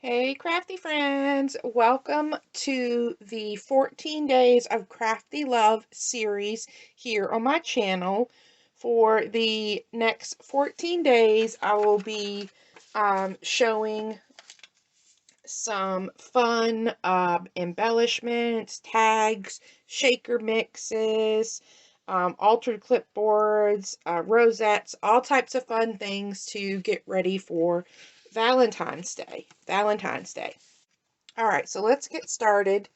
Hey, crafty friends! Welcome to the 14 Days of Crafty Love series here on my channel. For the next 14 days, I will be showing some fun embellishments, tags, shaker mixes, altered clipboards, rosettes, all types of fun things to get ready for Valentine's Day. All right, so let's get started.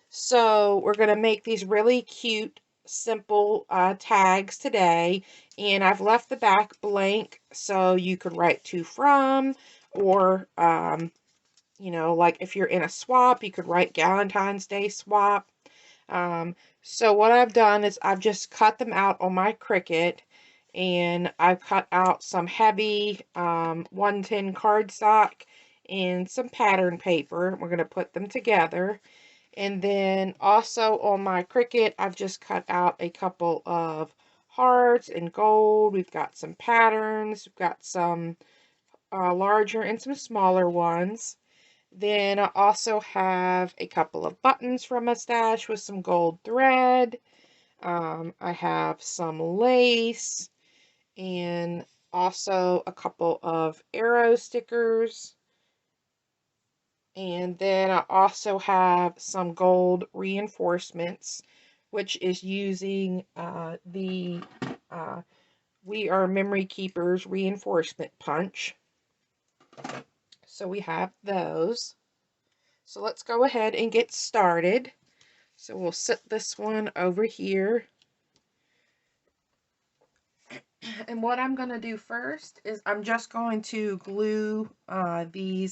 So we're going to make these really cute, simple tags today. And I've left the back blank so you could write to from, or, like if you're in a swap, you could write Valentine's Day swap. So what I've done is I've just cut them out on my Cricut, and I've cut out some heavy 110 cardstock and some pattern paper. We're going to put them together. And then also on my Cricut, I've just cut out a couple of hearts and gold. We've got some patterns. We've got some larger and some smaller ones. Then I also have a couple of buttons from my stash with some gold thread. I have some lace and also a couple of arrow stickers. And then I also have some gold reinforcements, which is using the We Are Memory Keepers reinforcement punch. So we have those. So let's go ahead and get started. So we'll set this one over here. And what I'm going to do first is I'm just going to glue the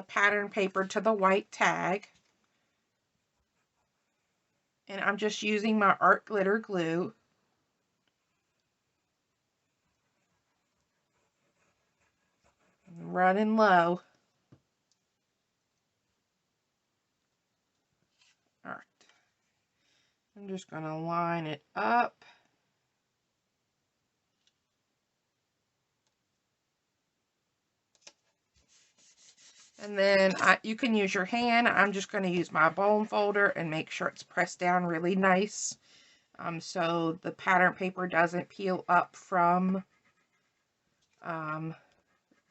pattern paper to the white tag. And I'm just using my art glitter glue. Running low. All right. I'm just going to line it up. And then you can use your hand. I'm just going to use my bone folder and make sure it's pressed down really nice, so the pattern paper doesn't peel up from the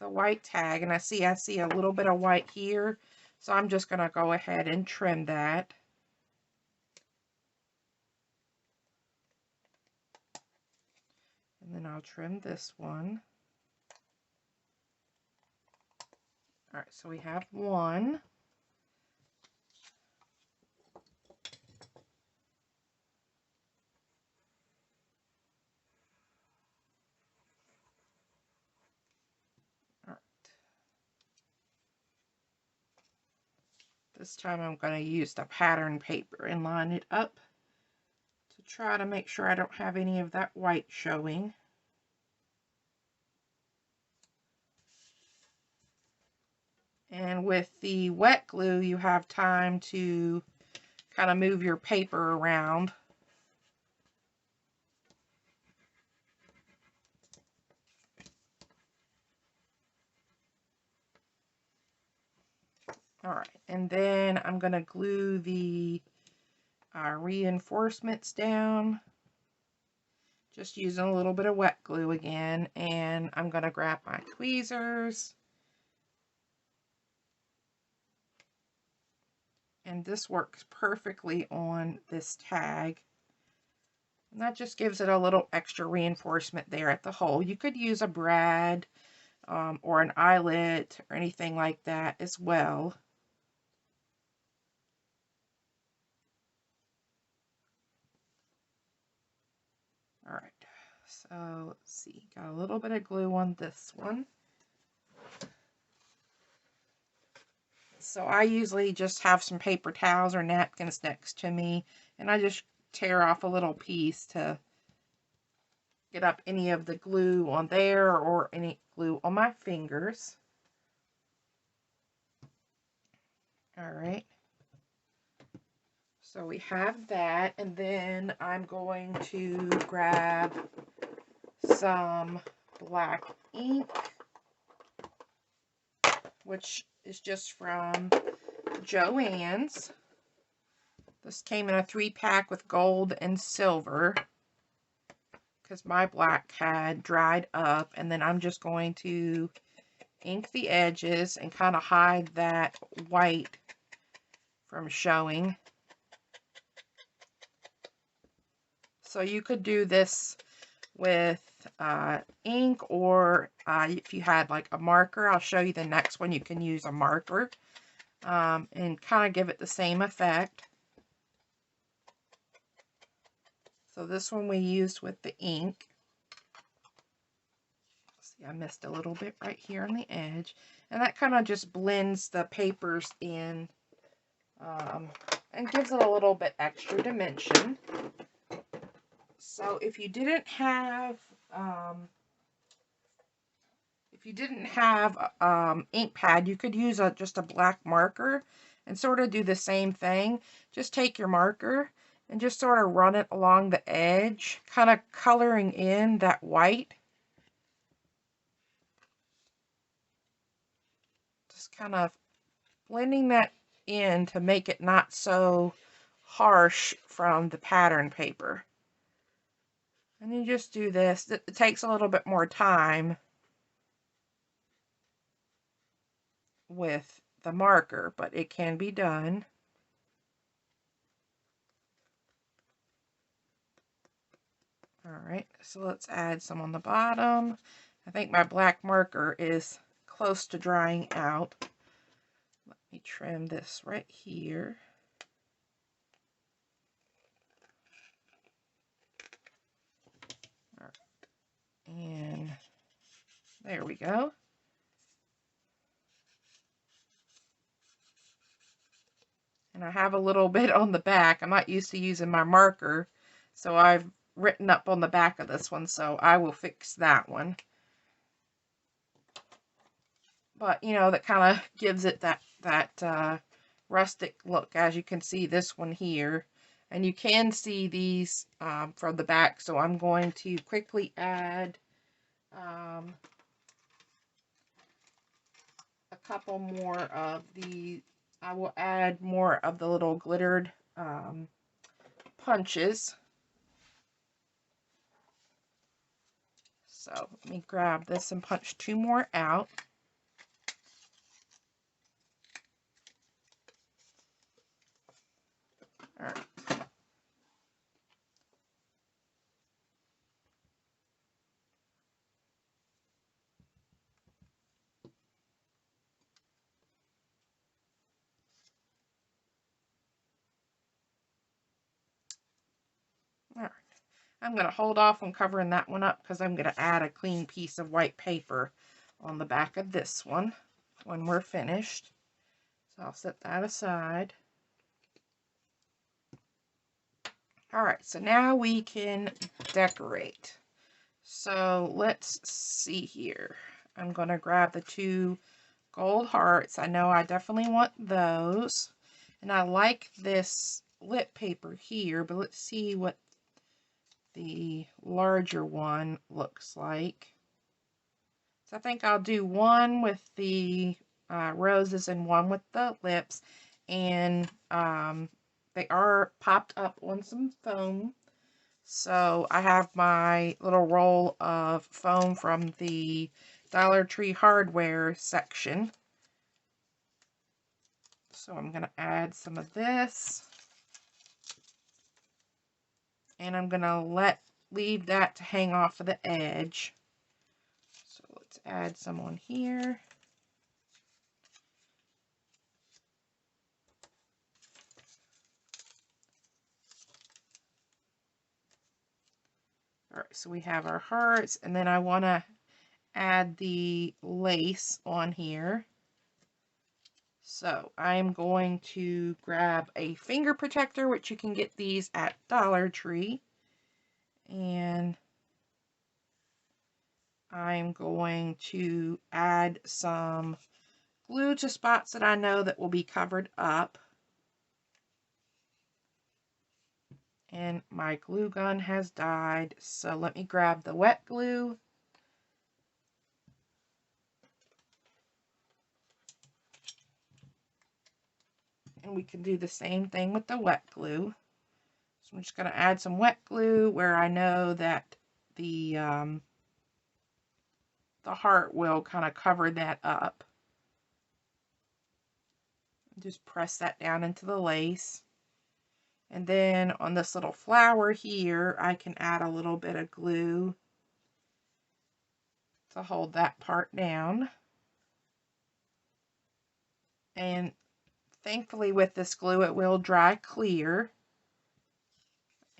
white tag. And I see a little bit of white here, so I'm just going to go ahead and trim that. And then I'll trim this one. All right, so we have one. All right. This time I'm going to use the pattern paper and line it up to try to make sure I don't have any of that white showing. And with the wet glue, you have time to kind of move your paper around. All right, and then I'm going to glue the reinforcements down. Just using a little bit of wet glue again, and I'm going to grab my tweezers. And this works perfectly on this tag. And that just gives it a little extra reinforcement there at the hole. You could use a brad or an eyelet or anything like that as well. All right, so let's see, got a little bit of glue on this one. So I usually just have some paper towels or napkins next to me, and I just tear off a little piece to get up any of the glue on there or any glue on my fingers. All right. So we have that, and then I'm going to grab some black ink. which is just from Joann's. This came in a 3-pack with gold and silver because my black had dried up. And then I'm just going to ink the edges and kind of hide that white from showing. So you could do this with ink, or if you had like a marker. I'll show you the next one. You can use a marker and kind of give it the same effect. So this one we used with the ink. See, I missed a little bit right here on the edge. And that kind of just blends the papers in and gives it a little bit extra dimension. So if you didn't have ink pad, you could use just a black marker and sort of do the same thing. Just take your marker and just sort of run it along the edge, kind of coloring in that white. Just kind of blending that in to make it not so harsh from the pattern paper. And you just do this. It takes a little bit more time with the marker, but it can be done. Alright, so let's add some on the bottom. I think my black marker is close to drying out. Let me trim this right here. All right. And there we go. And I have a little bit on the back. I'm not used to using my marker, so I've written up on the back of this one, so I will fix that one. But, you know, that kind of gives it that rustic look, as you can see this one here. And you can see these from the back, so I'm going to quickly add a couple more of I will add more of the little glittered punches. So let me grab this and punch 2 more out. All right. All right. I'm going to hold off on covering that one up because I'm going to add a clean piece of white paper on the back of this one when we're finished. So I'll set that aside. Alright, so now we can decorate. So let's see here. I'm going to grab the 2 gold hearts. I know I definitely want those. And I like this lip paper here, but let's see what the larger one looks like. So I think I'll do one with the roses and one with the lips. And they are popped up on some foam. So I have my little roll of foam from the Dollar Tree hardware section. So I'm going to add some of this. And I'm going to leave that to hang off of the edge. So let's add some on here. Alright, so we have our hearts, and then I want to add the lace on here. So I'm going to grab a finger protector, which you can get these at Dollar Tree. And I'm going to add some glue to spots that I know that will be covered up. And my glue gun has died, so let me grab the wet glue. And we can do the same thing with the wet glue. So I'm just going to add some wet glue where I know that the heart will kind of cover that up. Just press that down into the lace. And then on this little flower here, I can add a little bit of glue to hold that part down. And thankfully with this glue, it will dry clear.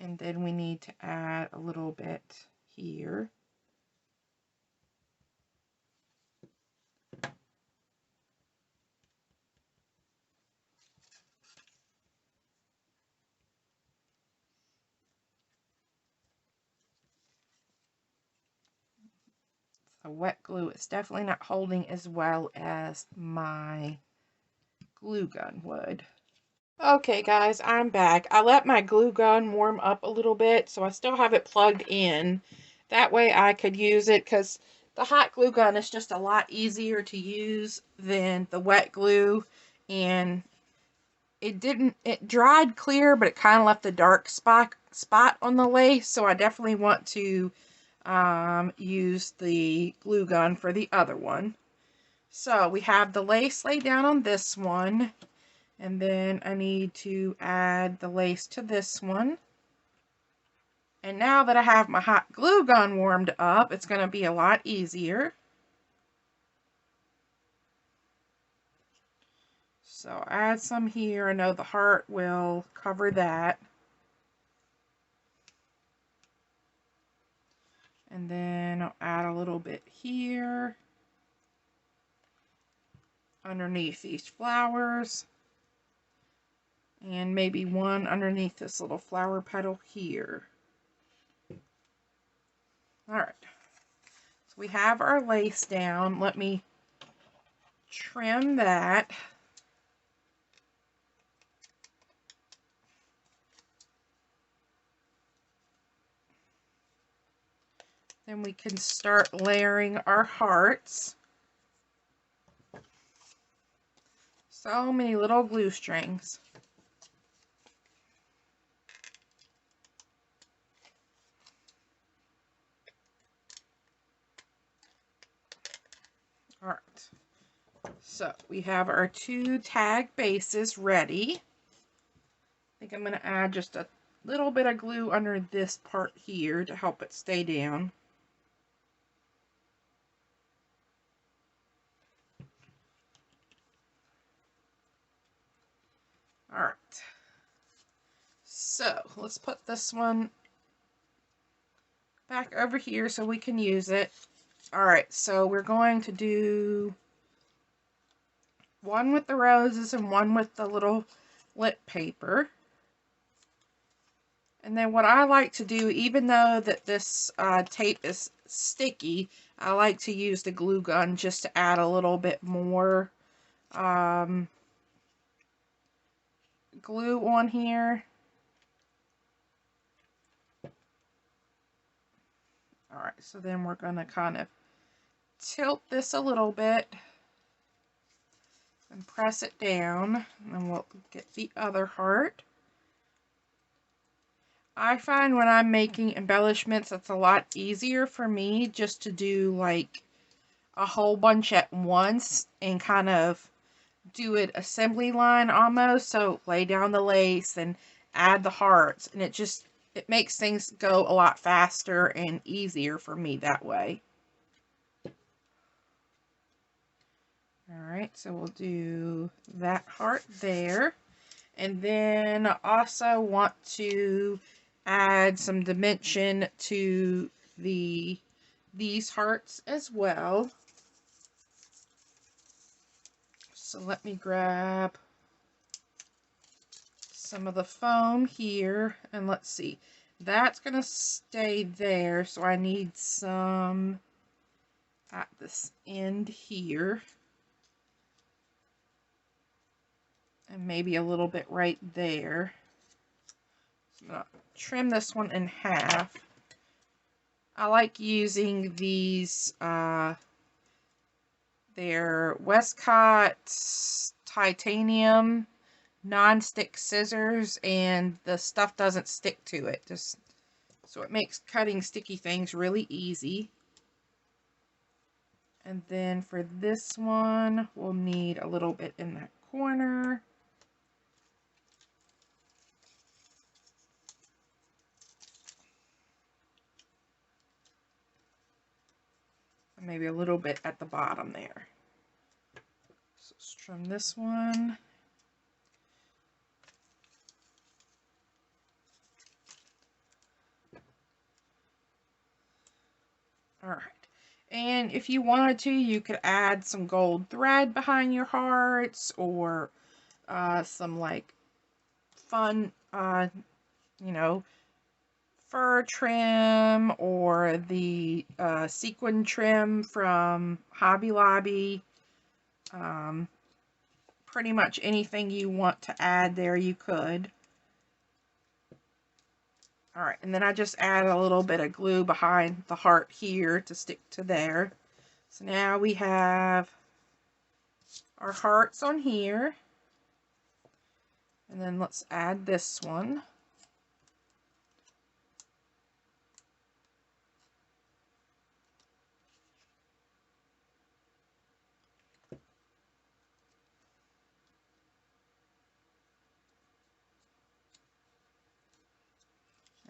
And then we need to add a little bit here. The wet glue is definitely not holding as well as my glue gun would. Okay guys, I'm back. I let my glue gun warm up a little bit, so I still have it plugged in. That way I could use it, because the hot glue gun is just a lot easier to use than the wet glue. And it dried clear, but it kind of left a dark spot on the lace, so I definitely want to use the glue gun for the other one. So we have the lace laid down on this one, and then I need to add the lace to this one. And now that I have my hot glue gun warmed up, it's going to be a lot easier. So add some here. I know the heart will cover that. And then I'll add a little bit here underneath these flowers. And maybe one underneath this little flower petal here. Alright. So we have our lace down. Let me trim that. Then we can start layering our hearts. So many little glue strings. Alright. So we have our 2 tag bases ready. I think I'm going to add just a little bit of glue under this part here to help it stay down. Alright, so let's put this one back over here so we can use it. Alright, so we're going to do one with the roses and one with the little lip paper. And then what I like to do, even though that this tape is sticky, I like to use the glue gun just to add a little bit more glue on here. Alright, so then we're going to kind of tilt this a little bit and press it down, and then we'll get the other heart. I find when I'm making embellishments, it's a lot easier for me just to do like a whole bunch at once and kind of do it assembly line almost. So lay down the lace and add the hearts, and it makes things go a lot faster and easier for me that way. Alright, so we'll do that heart there. And then I also want to add some dimension to these hearts as well. So let me grab some of the foam here, and let's see. That's going to stay there, so I need some at this end here. And maybe a little bit right there. So I'm going to trim this one in half. I like using these, they're Westcott titanium non-stick scissors, and the stuff doesn't stick to it. Just so it makes cutting sticky things really easy. And then for this one, we'll need a little bit in that corner. And maybe a little bit at the bottom there. So let's trim this one. Alright. And if you wanted to, you could add some gold thread behind your hearts, or some like fun, you know, fur trim, or the sequin trim from Hobby Lobby. Pretty much anything you want to add there, you could. Alright, and then I just add a little bit of glue behind the heart here to stick to there. So now we have our hearts on here. And then let's add this one.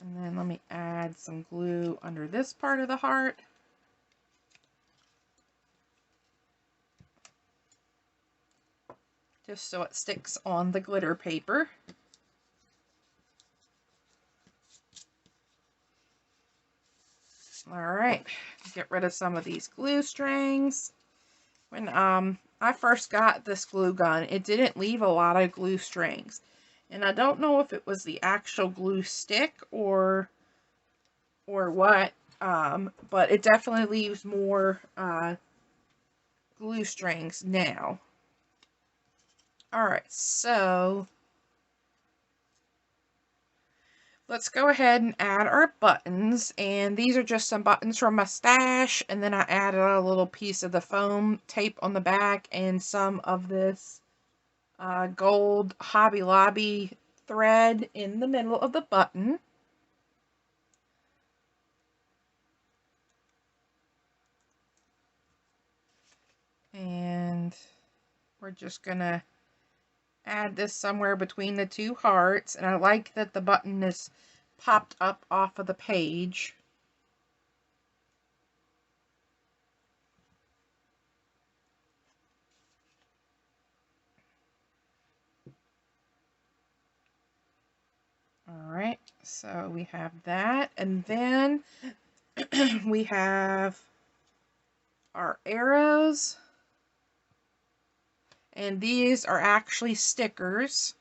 And then let me add some glue under this part of the heart. Just so it sticks on the glitter paper. Alright, get rid of some of these glue strings. When I first got this glue gun, it didn't leave a lot of glue strings. And I don't know if it was the actual glue stick or what, but it definitely leaves more glue strings now. Alright, so let's go ahead and add our buttons, and these are just some buttons from my stash, and then I added a little piece of the foam tape on the back and some of this gold Hobby Lobby thread in the middle of the button. And we're just gonna add this somewhere between the two hearts, and I like that the button is popped up off of the page. Alright, so we have that, and then we have our arrows, and these are actually stickers.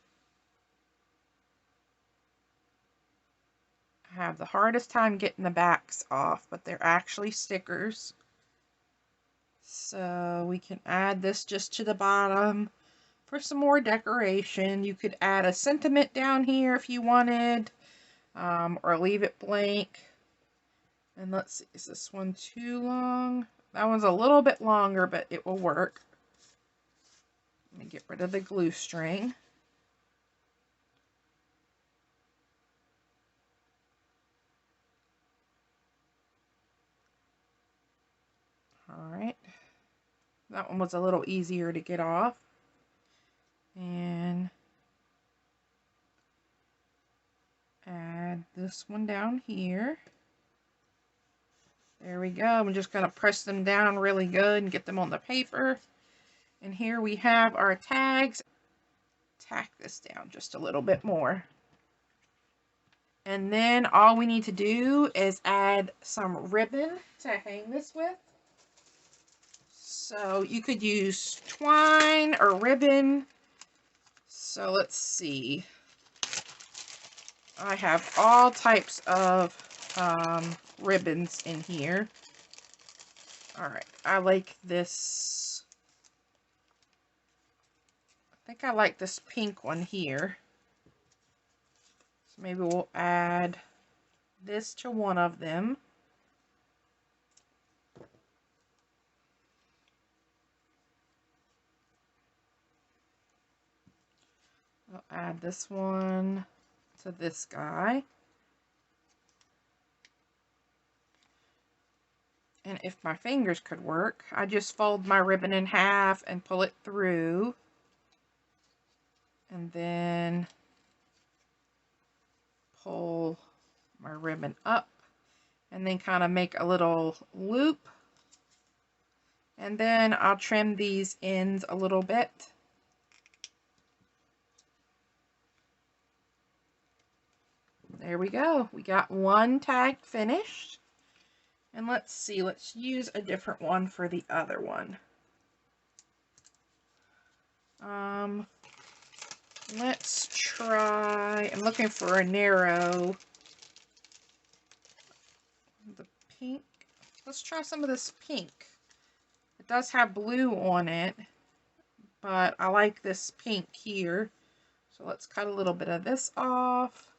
I have the hardest time getting the backs off, but they're actually stickers. So we can add this just to the bottom for some more decoration. You could add a sentiment down here if you wanted, or leave it blank. And let's see, is this one too long? That one's a little bit longer, but it will work. Let me get rid of the glue string. Alright. That one was a little easier to get off. And add this one down here. There we go. I'm just going to press them down really good and get them on the paper. And here we have our tags. Tack this down just a little bit more. And then all we need to do is add some ribbon to hang this with. So you could use twine or ribbon. So let's see. I have all types of ribbons in here. Alright, I like this. I think I like this pink one here. So maybe we'll add this to one of them. I'll add this one to this guy. And if my fingers could work, I just fold my ribbon in half and pull it through. And then pull my ribbon up. And then kind of make a little loop. And then I'll trim these ends a little bit. There we go. We got one tag finished. And let's see, let's use a different one for the other one. Let's try, I'm looking for a narrow, the pink. Let's try some of this pink. It does have blue on it, but I like this pink here. So let's cut a little bit of this off.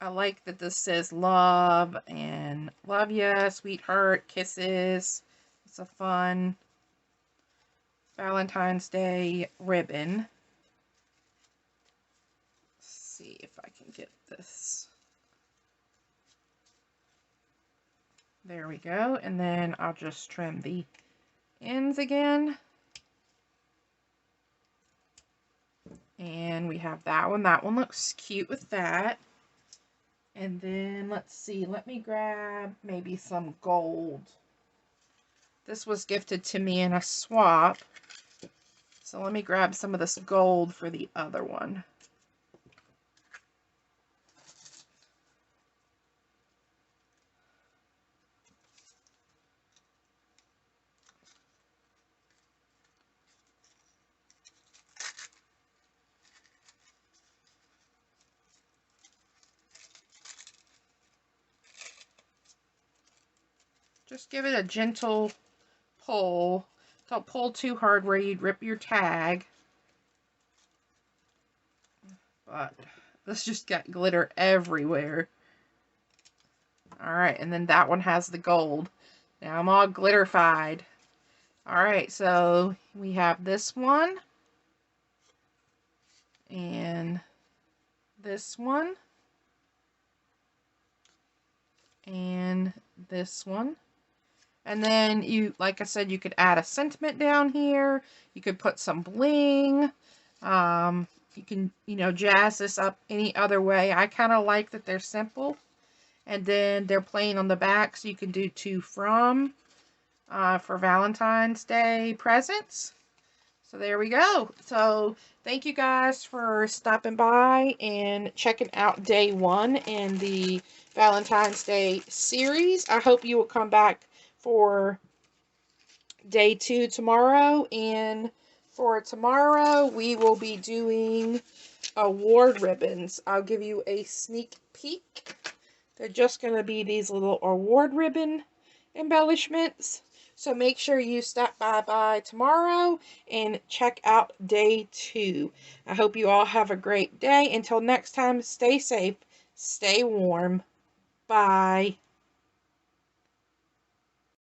I like that this says love and love ya, sweetheart, kisses. It's a fun Valentine's Day ribbon. Let's see if I can get this. There we go. And then I'll just trim the ends again. And we have that one. That one looks cute with that. And then, let's see, let me grab maybe some gold. This was gifted to me in a swap. So let me grab some of this gold for the other one. Just give it a gentle pull. Don't pull too hard where you'd rip your tag. But this just got glitter everywhere. Alright, and then that one has the gold. Now I'm all glitterified. Alright, so we have this one. And this one. And this one. And then you, like I said, you could add a sentiment down here. You could put some bling. You can, jazz this up any other way. I kind of like that they're simple. And then they're plain on the back, so you can do to from for Valentine's Day presents. So there we go. So thank you guys for stopping by and checking out day 1 in the Valentine's Day series. I hope you will come back for day 2 tomorrow, and for tomorrow we will be doing award ribbons. I'll give you a sneak peek. They're just going to be these little award ribbon embellishments. So make sure you stop by tomorrow and check out day 2. I hope you all have a great day. Until next time, stay safe, stay warm. Bye.